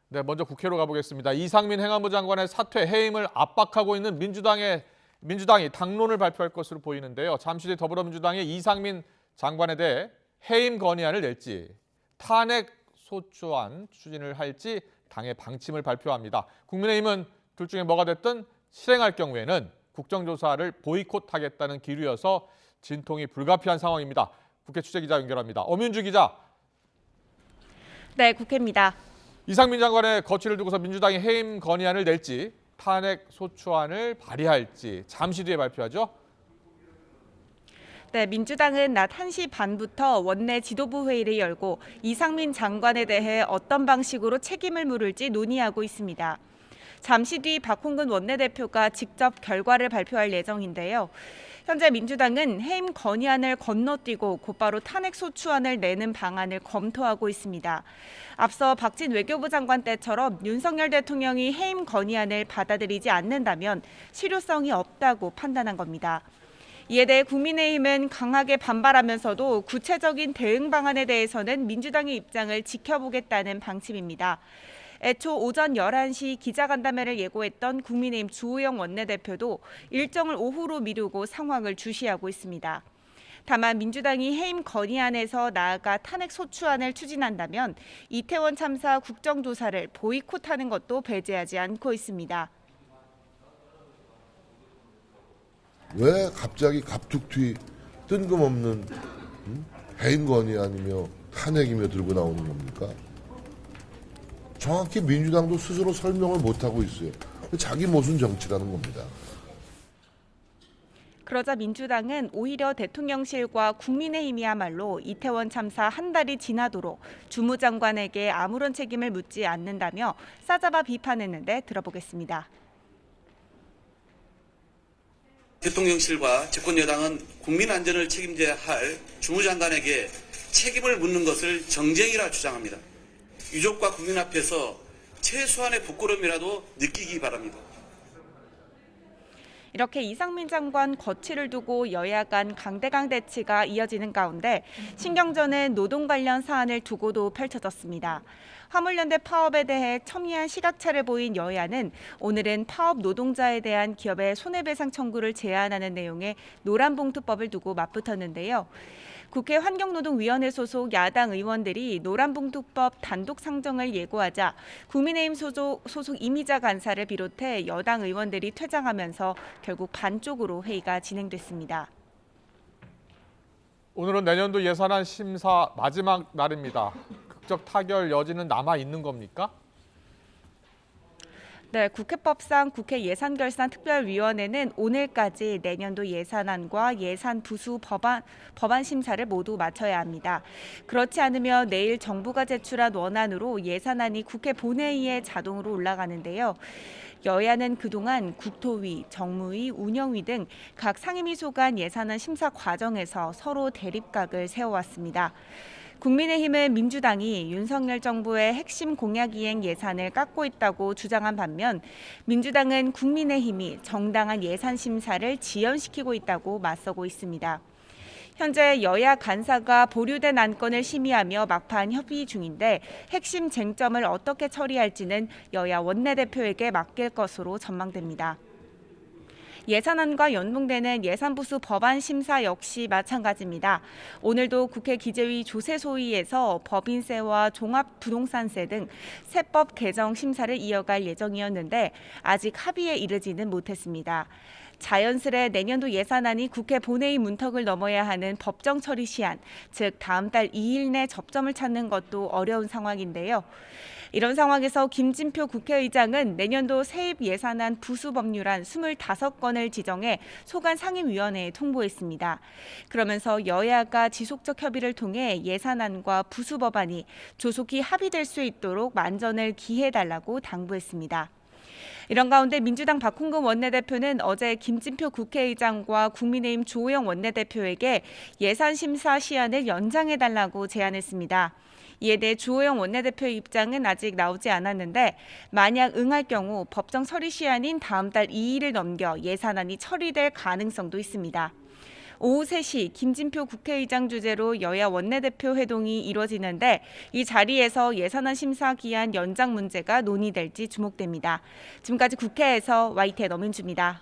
네, 먼저 국회로 가보겠습니다. 이상민 행안부 장관의 사퇴 해임을 압박하고 있는 민주당이 당론을 발표할 것으로 보이는데요. 잠시 뒤 더불어민주당의 이상민 장관에 대해 해임 건의안을 낼지 탄핵 소추안 추진을 할지 당의 방침을 발표합니다. 국민의힘은 둘 중에 뭐가 됐든 실행할 경우에는 국정조사를 보이콧하겠다는 기류여서 진통이 불가피한 상황입니다. 국회 취재기자 연결합니다. 엄윤주 기자. 네, 국회입니다. 이상민 장관의 거취를 두고서 민주당이 해임 건의안을 낼지 탄핵 소추안을 발의할지 잠시 뒤에 발표하죠. 네, 민주당은 낮 1시 반부터 원내 지도부 회의를 열고 이상민 장관에 대해 어떤 방식으로 책임을 물을지 논의하고 있습니다. 잠시 뒤 박홍근 원내대표가 직접 결과를 발표할 예정인데요. 현재 민주당은 해임 건의안을 건너뛰고 곧바로 탄핵 소추안을 내는 방안을 검토하고 있습니다. 앞서 박진 외교부 장관 때처럼 윤석열 대통령이 해임 건의안을 받아들이지 않는다면 실효성이 없다고 판단한 겁니다. 이에 대해 국민의힘은 강하게 반발하면서도 구체적인 대응 방안에 대해서는 민주당의 입장을 지켜보겠다는 방침입니다. 애초 오전 11시 기자간담회를 예고했던 국민의힘 주호영 원내대표도 일정을 오후로 미루고 상황을 주시하고 있습니다. 다만 민주당이 해임 건의안에서 나아가 탄핵 소추안을 추진한다면 이태원 참사 국정조사를 보이콧하는 것도 배제하지 않고 있습니다. 왜 갑자기 갑툭튀 뜬금없는 해임 건의안이며 탄핵이며 들고 나오는 겁니까? 정확히 민주당도 스스로 설명을 못하고 있어요. 자기 모순 정치라는 겁니다. 그러자 민주당은 오히려 대통령실과 국민의힘이야말로 이태원 참사 한 달이 지나도록 주무장관에게 아무런 책임을 묻지 않는다며 싸잡아 비판했는데 들어보겠습니다. 대통령실과 집권여당은 국민 안전을 책임져야 할 주무장관에게 책임을 묻는 것을 정쟁이라 주장합니다. 유족과 국민 앞에서 최소한의 부끄러움이라도 느끼기 바랍니다. 이렇게 이상민 장관 거취를 두고 여야 간 강대강 대치가 이어지는 가운데 신경전은 노동 관련 사안을 두고도 펼쳐졌습니다. 화물연대 파업에 대해 첨예한 시각차를 보인 여야는 오늘은 파업 노동자에 대한 기업의 손해배상 청구를 제한하는 내용의 노란봉투법을 두고 맞붙었는데요. 국회 환경노동위원회 소속 야당 의원들이 노란봉투법 단독 상정을 예고하자 국민의힘 소속 이미자 간사를 비롯해 여당 의원들이 퇴장하면서 결국 반쪽으로 회의가 진행됐습니다. 오늘은 내년도 예산안 심사 마지막 날입니다. 극적 타결 여지는 남아 있는 겁니까? 네, 국회법상 국회 예산결산특별위원회는 오늘까지 내년도 예산안과 예산 부수 법안 심사를 모두 마쳐야 합니다. 그렇지 않으면 내일 정부가 제출한 원안으로 예산안이 국회 본회의에 자동으로 올라가는데요. 여야는 그동안 국토위, 정무위, 운영위 등 각 상임위 소관 예산안 심사 과정에서 서로 대립각을 세워왔습니다. 국민의힘은 민주당이 윤석열 정부의 핵심 공약 이행 예산을 깎고 있다고 주장한 반면 민주당은 국민의힘이 정당한 예산 심사를 지연시키고 있다고 맞서고 있습니다. 현재 여야 간사가 보류된 안건을 심의하며 막판 협의 중인데 핵심 쟁점을 어떻게 처리할지는 여야 원내대표에게 맡길 것으로 전망됩니다. 예산안과 연동되는 예산부수 법안 심사 역시 마찬가지입니다. 오늘도 국회 기재위 조세소위에서 법인세와 종합부동산세 등 세법 개정 심사를 이어갈 예정이었는데 아직 합의에 이르지는 못했습니다. 자연스레 내년도 예산안이 국회 본회의 문턱을 넘어야 하는 법정 처리 시한, 즉 다음 달 2일 내 접점을 찾는 것도 어려운 상황인데요. 이런 상황에서 김진표 국회의장은 내년도 세입 예산안 부수 법률안 25건을 지정해 소관 상임위원회에 통보했습니다. 그러면서 여야가 지속적 협의를 통해 예산안과 부수 법안이 조속히 합의될 수 있도록 만전을 기해달라고 당부했습니다. 이런 가운데 민주당 박홍근 원내대표는 어제 김진표 국회의장과 국민의힘 주호영 원내대표에게 예산 심사 시한을 연장해달라고 제안했습니다. 이에 대해 주호영 원내대표의 입장은 아직 나오지 않았는데 만약 응할 경우 법정 처리 시한인 다음 달 2일을 넘겨 예산안이 처리될 가능성도 있습니다. 오후 3시 김진표 국회의장 주재로 여야 원내대표 회동이 이뤄지는데 이 자리에서 예산안 심사 기한 연장 문제가 논의될지 주목됩니다. 지금까지 국회에서 YTN 엄은주입니다.